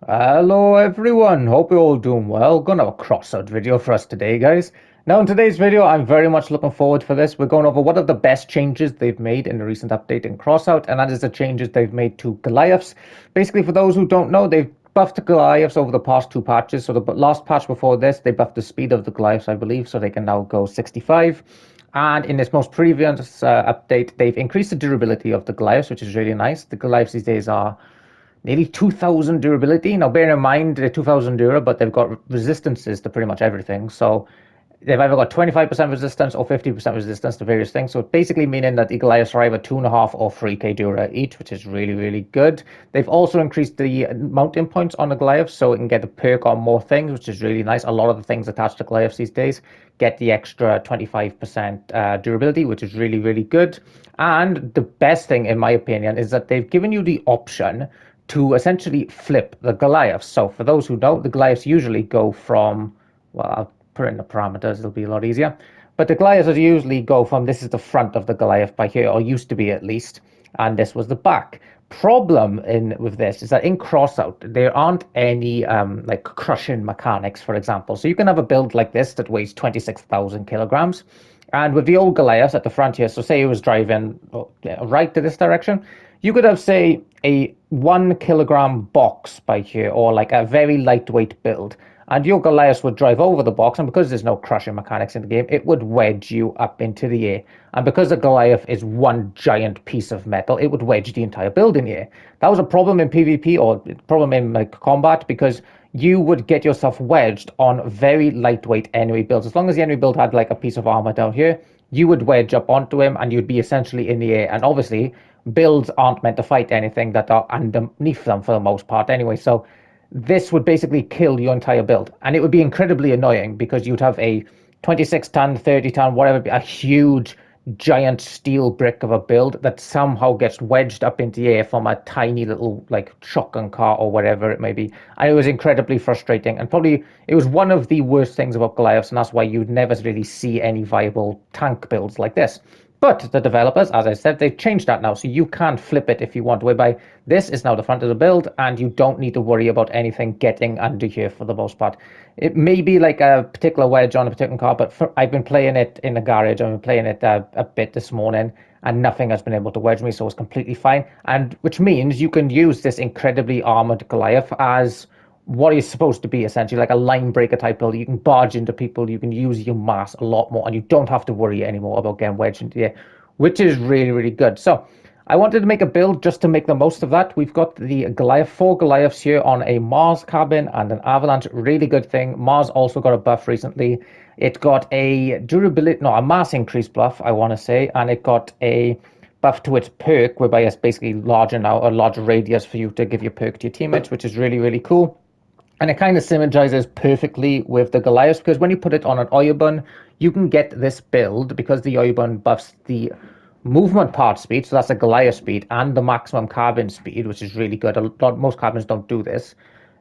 Hello everyone, hope you're all doing well. Gonna have a crossout video for us today, guys. Now in today's video, I'm very much looking forward for this. We're going over what are the best changes they've made in the recent update in Crossout, and that is the changes they've made to Goliaths. Basically, for those who don't know, they've buffed the Goliaths over the past two patches. So the last patch before this, they buffed the speed of the Goliaths, I believe, so they can now go 65. And in this most previous update, they've increased the durability of the Goliaths, which is really nice. The Goliaths these days are nearly 2000 durability. Now, bear in mind they're 2000 dura, but they've got resistances to pretty much everything. So they've either got 25% resistance or 50% resistance to various things. So basically meaning that the Goliaths are either 2.5 or 3k dura each, which is really, really good. They've also increased the mounting points on the Goliaths, so it can get a perk on more things, which is really nice. A lot of the things attached to Goliaths these days get the extra 25% durability, which is really, really good. And the best thing, in my opinion, is that they've given you the option to essentially flip the Goliaths. So for those who don't, the Goliaths usually go from, well, I'll put in the parameters, it'll be a lot easier. But the Goliaths usually go from, this is the front of the Goliath by here, or used to be at least, and this was the back. Problem in with this is that in Crossout, there aren't any like crushing mechanics, for example. So you can have a build like this that weighs 26,000 kilograms. And with the old Goliaths at the front here, so say he was driving right to this direction, you could have, say, a 1 kilogram box by here, or like a very lightweight build. And your Goliath would drive over the box, and because there's no crushing mechanics in the game, it would wedge you up into the air. And because the Goliath is one giant piece of metal, it would wedge the entire build in the air. That was a problem in PvP, or problem in like combat, because you would get yourself wedged on very lightweight enemy builds. As long as the enemy build had like a piece of armor down here, you would wedge up onto him and you'd be essentially in the air. And obviously, builds aren't meant to fight anything that are underneath them for the most part anyway. So this would basically kill your entire build. And it would be incredibly annoying because you'd have a 26 ton, 30 ton, whatever, a huge giant steel brick of a build that somehow gets wedged up into the air from a tiny little like shotgun car or whatever it may be. And it was incredibly frustrating, and probably it was one of the worst things about Goliaths, and that's why you'd never really see any viable tank builds like this. But the developers, as I said, they've changed that now, so you can flip it if you want, whereby this is now the front of the build, and you don't need to worry about anything getting under here for the most part. It may be like a particular wedge on a particular car, but I've been playing it in the garage, I've been playing it a bit this morning, and nothing has been able to wedge me, so it's completely fine. And which means you can use this incredibly armored Goliath as what is supposed to be essentially like a line breaker type build. You can barge into people, you can use your mass a lot more, and you don't have to worry anymore about getting wedged into the air, which is really, really good. So I wanted to make a build just to make the most of that. We've got the Goliath, 4 Goliaths here on a Mars cabin and an Avalanche. Really good thing. Mars also got a buff recently. It got a durability, no, a mass increase buff, I want to say, and it got a buff to its perk, whereby it's basically larger now, a larger radius for you to give your perk to your teammates, which is really, really cool. And it kind of synergizes perfectly with the Goliath, because when you put it on an Oyabun, you can get this build because the Oyabun buffs the movement part speed, so that's a Goliath speed, and the maximum carbon speed, which is really good. Most carbons don't do this.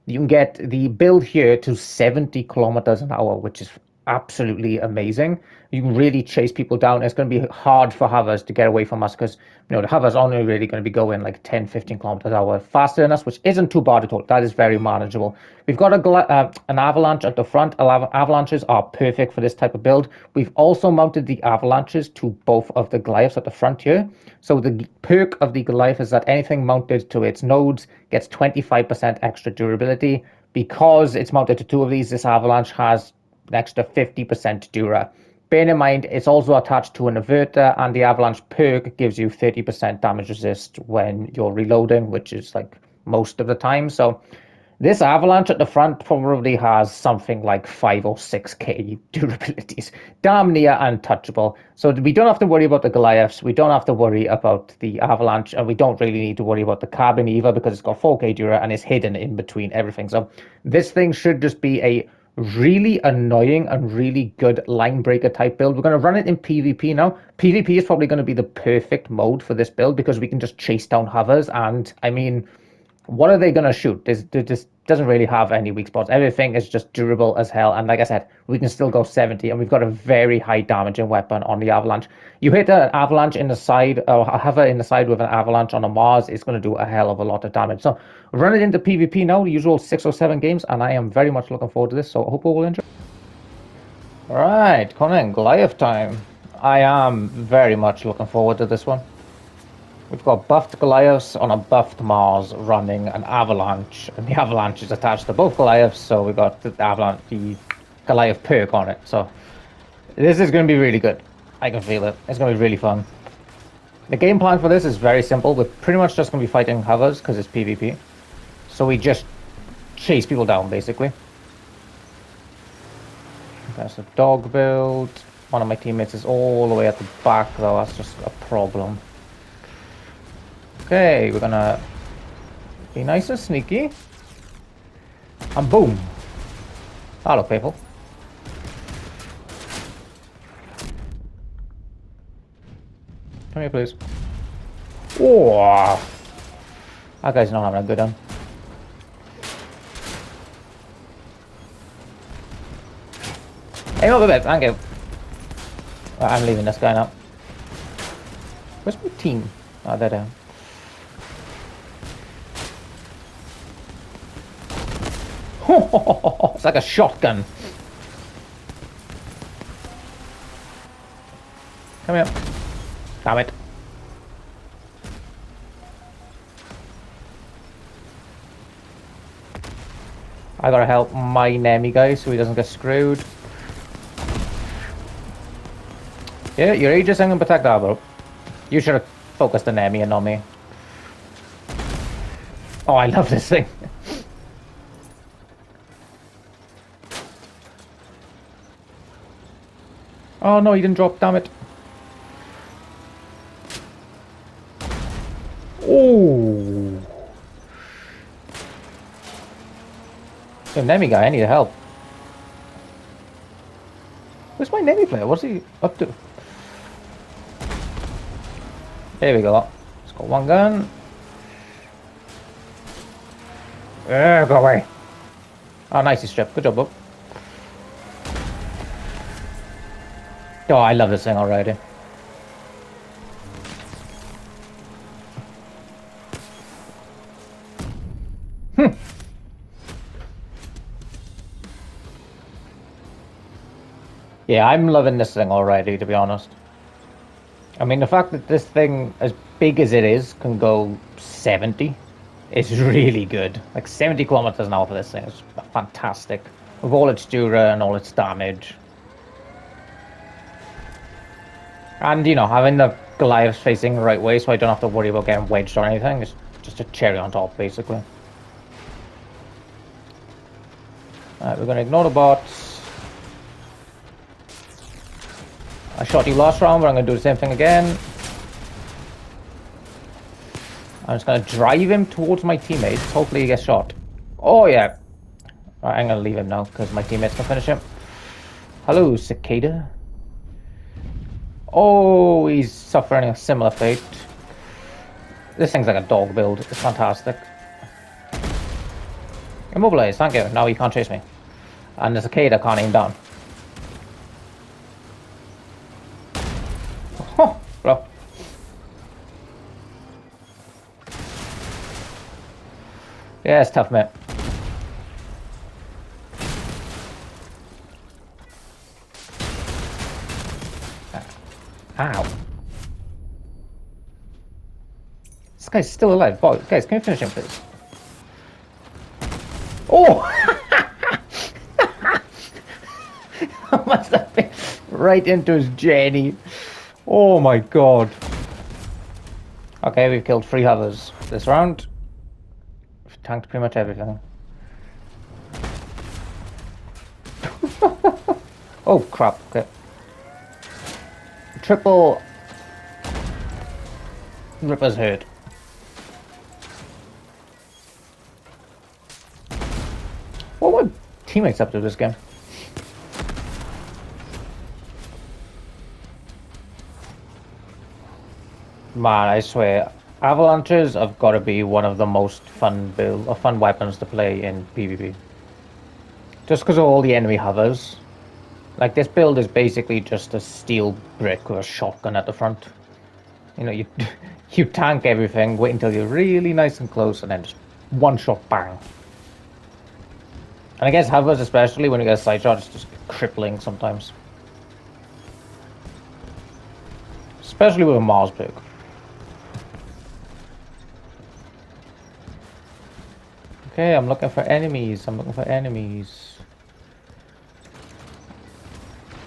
You can get the build here to 70 kilometers an hour, which is absolutely amazing. You can really chase people down. It's going to be hard for hovers to get away from us because the hovers only really going to be going like 10, 15 kilometers an hour faster than us, which isn't too bad at all. That is very manageable. We've got an avalanche at the front. Avalanches are perfect for this type of build. We've also mounted the avalanches to both of the Goliaths at the front here. So the perk of the Goliath is that anything mounted to its nodes gets 25% extra durability. Because it's mounted to two of these, this avalanche has an extra 50% dura. Bear in mind, it's also attached to an inverter, and the avalanche perk gives you 30% damage resist when you're reloading, which is like most of the time. So this avalanche at the front probably has something like 5 or 6k durabilities. Damn near untouchable. So we don't have to worry about the Goliaths, we don't have to worry about the avalanche, and we don't really need to worry about the carbon either because it's got 4k dura and it's hidden in between everything. So this thing should just be a really annoying and really good line breaker type build. We're going to run it in PvP now. PvP is probably going to be the perfect mode for this build because we can just chase down hovers, and I mean, What are they gonna shoot? This doesn't really have any weak spots. Everything is just durable as hell. And like I said, we can still go 70, and we've got a very high damaging weapon on the avalanche. You hit an avalanche in the side, or a hover in the side with an avalanche on a Mars, it's gonna do a hell of a lot of damage. So run it into PvP now, the usual 6 or 7 games, and I am very much looking forward to this. So I hope you will enjoy. Alright, coming in, Goliath time. I am very much looking forward to this one. We've got buffed Goliaths on a buffed Mars running an avalanche, and the avalanche is attached to both Goliaths, so we've got the Goliath perk on it. So this is going to be really good. I can feel it. It's going to be really fun. The game plan for this is very simple. We're pretty much just going to be fighting hovers because it's PvP. So we just chase people down, basically. That's a dog build. One of my teammates is all the way at the back, though. That's just a problem. Okay, we're gonna be nice and sneaky. And boom. Hello, people. Come here, please. Oh, that guy's not having a good one. Hey, up a bit, thank you. Right, I'm leaving this guy now. Where's my team? Oh, they're down. It's like a shotgun. Come here. Damn it. I gotta help my Nemi guy so he doesn't get screwed. Yeah, you're Aegis, I'm gonna protect that, bro. You should have focused the Nemi and not me. Oh, I love this thing. Oh no, he didn't drop, damn it. Oh. The Nemi guy, I need help. Where's my Nemi player? What's he up to? There we go. It's got one gun. Go away. Oh, nicely stripped. Good job, bub. Oh, I love this thing already. Yeah, I'm loving this thing already, to be honest. I mean, the fact that this thing, as big as it is, can go 70 is really good. Like 70 kilometers an hour for this thing is fantastic. With all its dura and all its damage. And, you know, having the Goliaths facing the right way so I don't have to worry about getting wedged or anything. It's just a cherry on top, basically. Alright, we're going to ignore the bots. I shot you last round, but I'm going to do the same thing again. I'm just going to drive him towards my teammates. Hopefully he gets shot. Oh, yeah. Alright, I'm going to leave him now because my teammates can finish him. Hello, Cicada. Oh, he's suffering a similar fate. This thing's like a dog build. It's fantastic. Immobilize, thank you. Now he can't chase me. And the Cicada can't aim down. Oh, bro. Yeah, it's tough, mate. Ow. This guy's still alive. Boy, guys, can you finish him, please? Oh! That must have been right into his Jenny. Oh my god. Okay, we've killed 3 hovers this round. We've tanked pretty much everything. Oh crap, okay. Triple Ripper's hurt. What were teammates up to this game? Man, I swear, Avalanches have got to be one of the most fun weapons to play in PvP. Just because of all the enemy hovers. Like, this build is basically just a steel brick with a shotgun at the front. You know, you you tank everything, wait until you're really nice and close, and then just one shot, bang. And I guess hovers, especially when you get a side shot, it's just crippling sometimes. Especially with a Mars pick. Okay, I'm looking for enemies. I'm looking for enemies.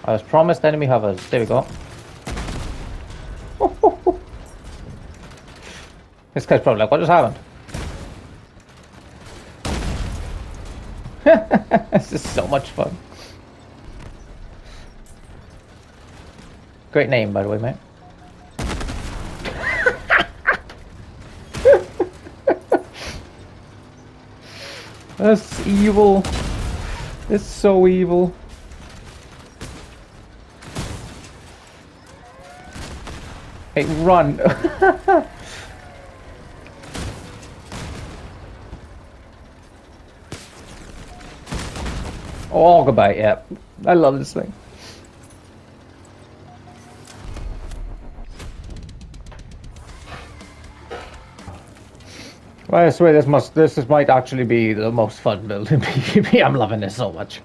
I was promised enemy hovers. There we go. This guy's probably like, what just happened? This is so much fun. Great name, by the way, mate. That's evil. It's so evil. Hey, run. Oh, goodbye. Yeah, I love this thing. Well, I swear this might actually be the most fun build in PvP. I'm loving this so much.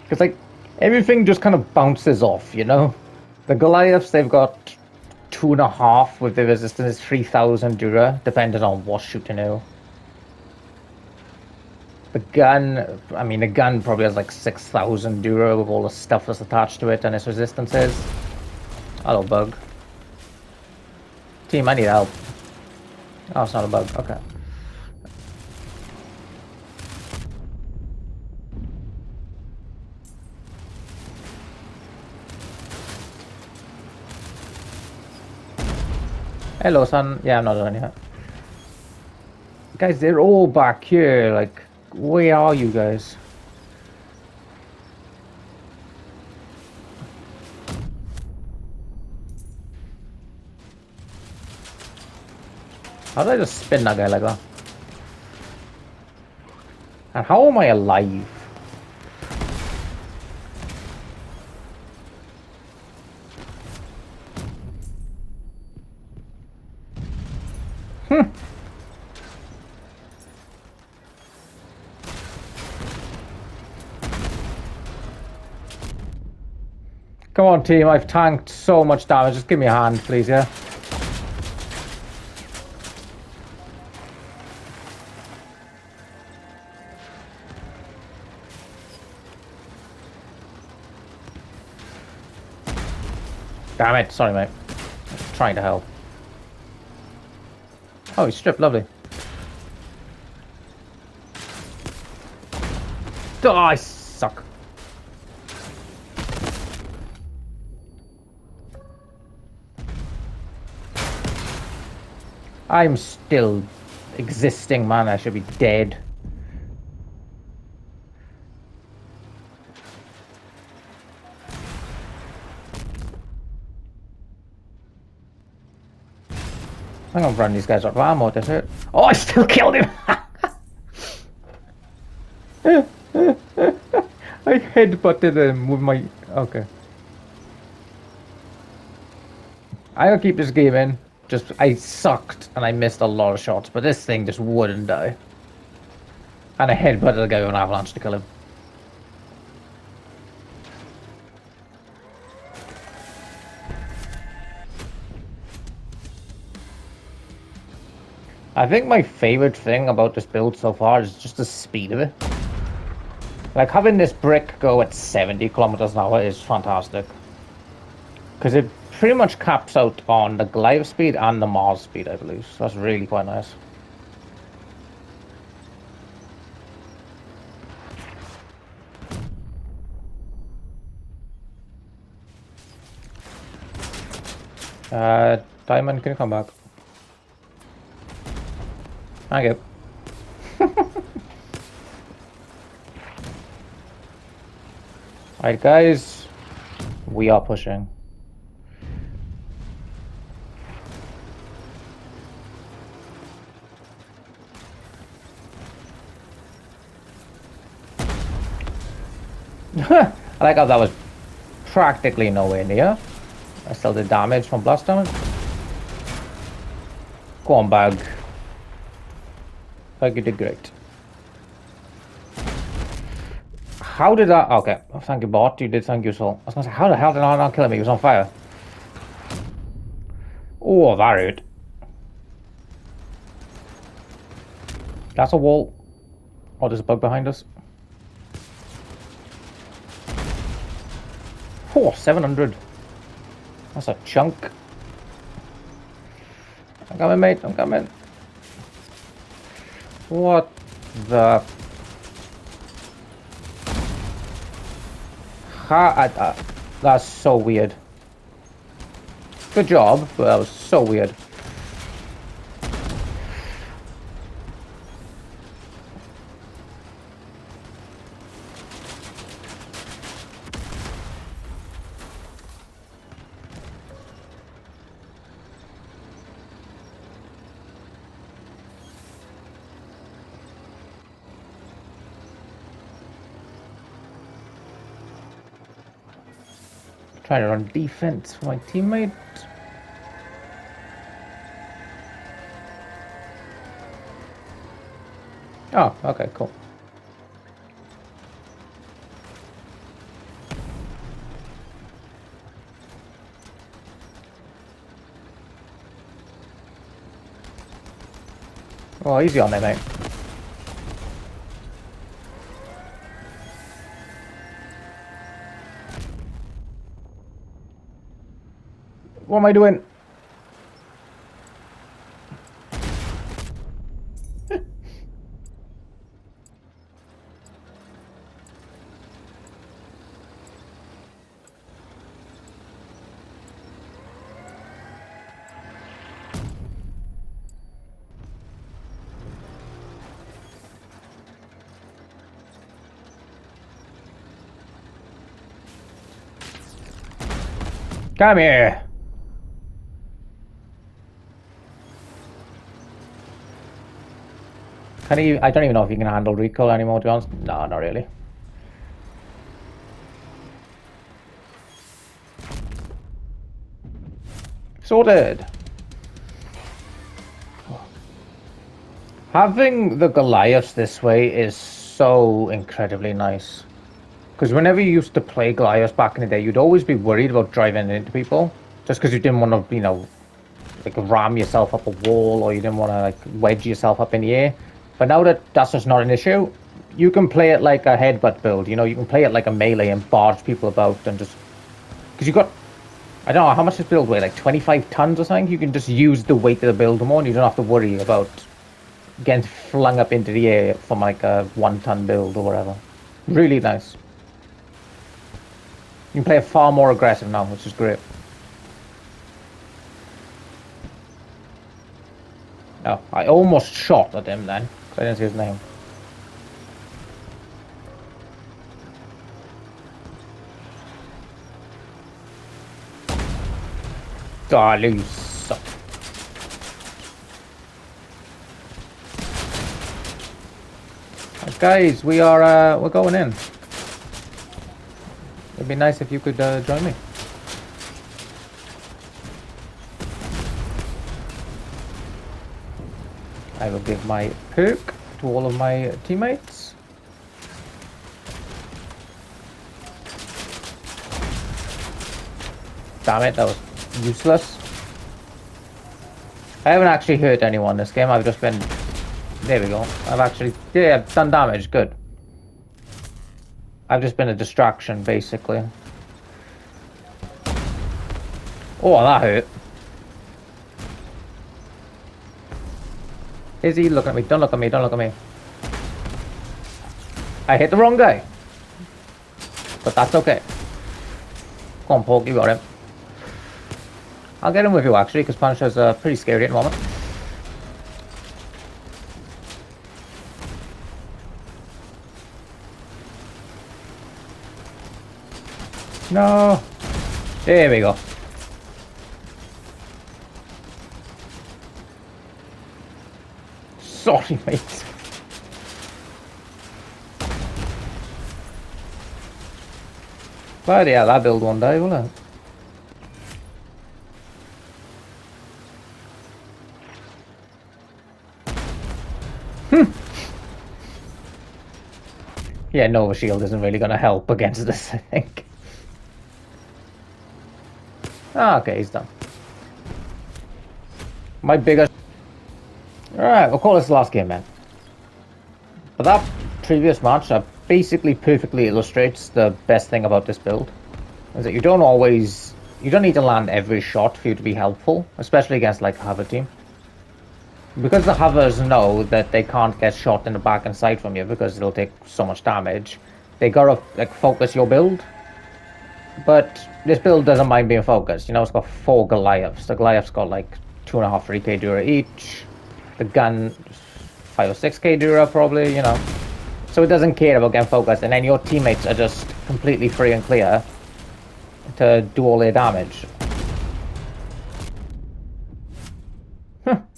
Because, like, everything just kind of bounces off, you know? The Goliaths, they've got 2.5 with the resistance 3000 Dura, depending on what shoot you know. The gun, I mean, the gun probably has like 6000 Dura with all the stuff that's attached to it and its resistances. Hello, bug. Team, I need help. Oh, it's not a bug. Okay. Hello, son. Yeah, I'm not done yet. Guys, they're all back here. Like, where are you guys? How did I just spin that guy like that? And how am I alive? Come on, team. I've tanked so much damage. Just give me a hand, please, yeah? Damn it. Sorry, mate. I'm trying to help. Oh, he's stripped. Lovely. Oh, I suck. I'm still existing, man. I should be dead. I'm gonna run these guys out of ammo. That's it. Oh, I still killed him. I headbutted him with my... Okay. I'm gonna keep this game in. Just, I sucked and I missed a lot of shots, but this thing just wouldn't die. And I headbutted the guy with an avalanche to kill him. I think my favorite thing about this build so far is just the speed of it. Like, having this brick go at 70 kilometers an hour is fantastic. Because it pretty much caps out on the Goliath speed and the Mars speed, I believe. So that's really quite nice. Diamond, can you come back? Thank you. Alright, guys. We are pushing. I like how that was practically nowhere near. I still did damage from blast damage. Go on, bug. Bug, you did great. How did that... Okay, oh, thank you, bot. You did thank you, soul. I was gonna say, how the hell did I not kill him? He was on fire. Oh, that hurt. That's a wall. Oh, there's a bug behind us. Oh, 700. That's a chunk. I'm coming, mate. I'm coming. What the... That's so weird. Good job, but that was so weird. Trying to run defense for my teammate. Oh, okay, cool. Oh, easy on there, mate. What am I doing? Come here. Can he? I don't even know if you can handle recoil anymore, to be honest. No, not really. Sorted. Having the Goliaths this way is so incredibly nice. Because whenever you used to play Goliaths back in the day, you'd always be worried about driving into people. Just because you didn't want to, you know, like ram yourself up a wall, or you didn't want to like wedge yourself up in the air. But now that that's just not an issue, you can play it like a headbutt build. You know, you can play it like a melee and barge people about and just... Because you got... I don't know, how much this build weigh? Like 25 tons or something? You can just use the weight of the build more and you don't have to worry about getting flung up into the air from like a 1-ton build or whatever. Really nice. You can play it far more aggressive now, which is great. Oh, I almost shot at him then, because I didn't see his name. Oh, you suck. Guys, we're going in. It'd be nice if you could join me. I will give my perk to all of my teammates. Damn it, that was useless. I haven't actually hurt anyone this game, I've just been... There we go. I've actually... Yeah, I've done damage, good. I've just been a distraction, basically. Oh, that hurt. Is he looking at me? Don't look at me, don't look at me. I hit the wrong guy. But that's okay. Come on, Pork, you got him. I'll get him with you, actually, because Punisher's pretty scary at the moment. No. There we go. Sorry, mate. But yeah, that build one day, will it? Yeah, Nova Shield isn't really going to help against this, I think. Ah, okay, he's done. My biggest... Alright, we'll call this the last game, man. But that previous match basically perfectly illustrates the best thing about this build. Is that you don't always... You don't need to land every shot for you to be helpful, especially against, like, a hover team. Because the hovers know that they can't get shot in the back and side from you because it'll take so much damage, they gotta, like, focus your build. But this build doesn't mind being focused. You know, it's got 4 Goliaths. The Goliaths got like 2.5, 3k Dura each. The gun, 5 or 6k Dura probably, you know. So it doesn't care about getting focused. And then your teammates are just completely free and clear to do all their damage.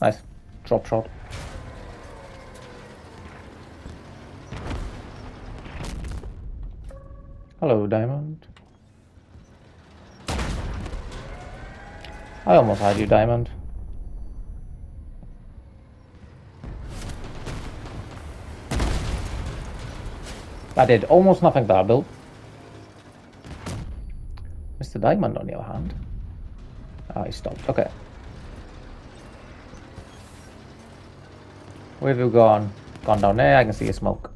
Nice. Drop shot. Hello, Diamond. I almost had you, Diamond. That did almost nothing to that build. Mr. Diamond, on the other hand. Ah, he stopped. Okay. Where have you gone? Gone down there. I can see a smoke.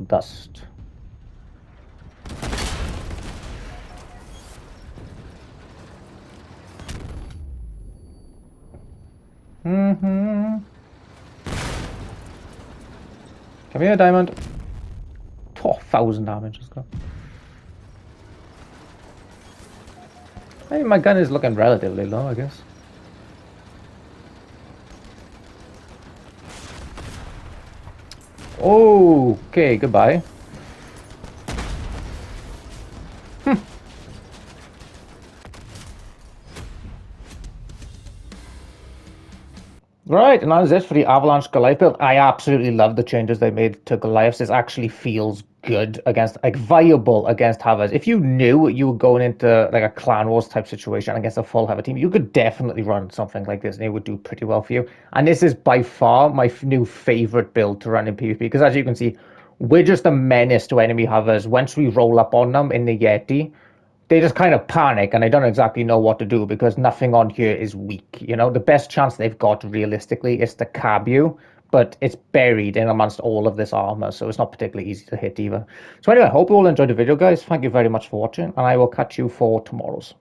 Dust. Come here, Diamond. 1,000 damage. Let's go. Hey, my gun is looking relatively low, I guess. Okay, goodbye. Right, and that is it for the Avalanche Goliath build. I absolutely love the changes they made to Goliaths. This actually feels good against, like, viable against Havers. If you knew you were going into, like, a Clan Wars type situation against a full Haver team, you could definitely run something like this and it would do pretty well for you. And this is by far my new favorite build to run in PvP, because as you can see, we're just a menace to enemy Havers. Once we roll up on them in the Yeti, they just kind of panic and they don't exactly know what to do because nothing on here is weak. You know, the best chance they've got realistically is to cab you, but it's buried in amongst all of this armor, so it's not particularly easy to hit either. So anyway, I hope you all enjoyed the video, guys. Thank you very much for watching, and I will catch you for tomorrow's.